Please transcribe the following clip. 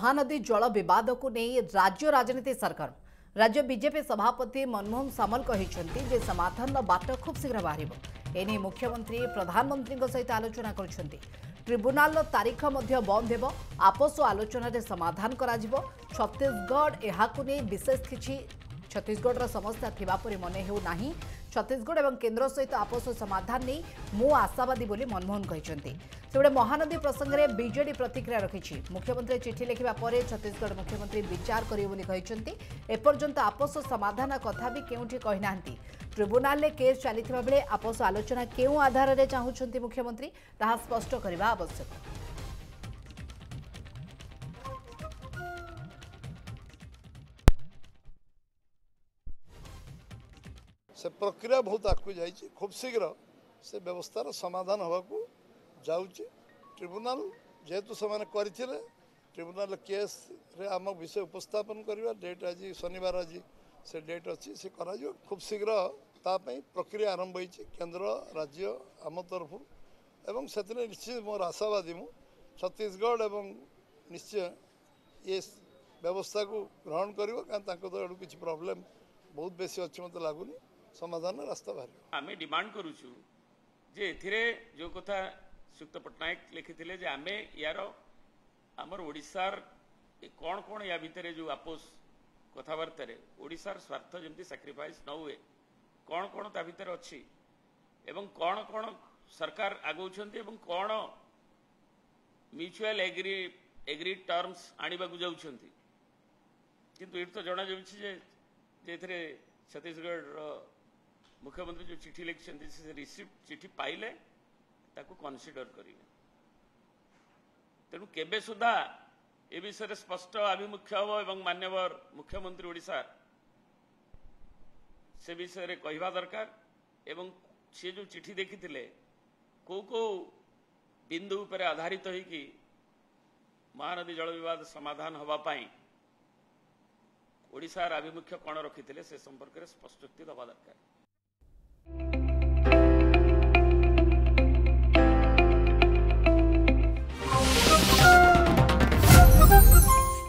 महानदी जल विवाद को नहीं राज्य राजनीति सरकार राज्य बीजेपी सभापति मनमोहन सामल कहते समाधान बाट खूब शीघ्र बाहर एने मुख्यमंत्री प्रधानमंत्री सहित आलोचना कर ट्रिब्यूनाल तारीख बंद हो आपस आलोचन समाधान करा छत्तीसगढ़ यह विशेष किसी छत्तीसगढ़ समस्या थिबा परि मने हेउ नाही छत्तीसगढ़ और केन्द्र सहित आपस समाधान नहीं मु आशावादी बोली मनमोहन कहते सेबड़े महानदी प्रसंग में बीजेडी प्रतिक्रिया रखी मुख्यमंत्री चिठी लिखा पर छत्तीसगढ़ मुख्यमंत्री विचार करेंगे एपर्यंत आपस समाधान कथा भी केउठी कहिना ट्रिब्यूनाल में केस चली बेले आपस आलोचना केउ आधार में चाहूँगी मुख्यमंत्री ताहा स्पष्ट करने आवश्यक। से प्रक्रिया बहुत आगू जा खूब शीघ्र से व्यवस्थार समाधान होगा जाऊँगी ट्रिब्यूनाल जेहेतु से ट्रिब्यूनाल केस रे आम विषय उपस्थापन करवा डेट आज शनिवार आज से डेट अच्छी से करा खूब शीघ्र तापाई प्रक्रिया आरंभ होती केंद्र राज्य आम तरफ एवं से निश्चित मोर आशावादी मु छत्तीसगढ़ एवं निश्चय ये व्यवस्था को ग्रहण कर किसी प्रॉब्लम बहुत बेसी अच्छी मत लगुनि समाधान रास्ता बाहर आमे डिमांड करूछु जे एथिरे जो कथा सुक्त पटनायक लिखिथिले जे आमे यार हमर ओडिसार कौन कौन या भितरे जो आपस कथबार्ता ओडिसार स्वार्थ जमती सैक्रिफाइस न हुए कौन कौन ता भितर अच्छी एवं कौन कौन सरकार आगौछन्ती एवं कौन म्यूचुअल एग्री टर्म्स आनिबा को जाउछन्ती किंतु एट तो जना जाउछि जे छत्तीसगढ़ मुख्यमंत्री जो चिठी लिखिं से रिसीप्ट चिठी पाइले ताकू कनसीडर करेंगे तेणु केबे सुधा ए विषय स्पष्ट आभिमुख्य हम एवं मान्यवर मुख्यमंत्री ओडिशा से विषय कहवा दरकार एवं सी जो चिठी देखी कौ बिंदु पर आधारित होगी महानदी जल विवाद समाधान होगापाई ओडिशार आभिमुख्य कौन रखी से संपर्क में स्पष्टोक्ति दबा दरकार।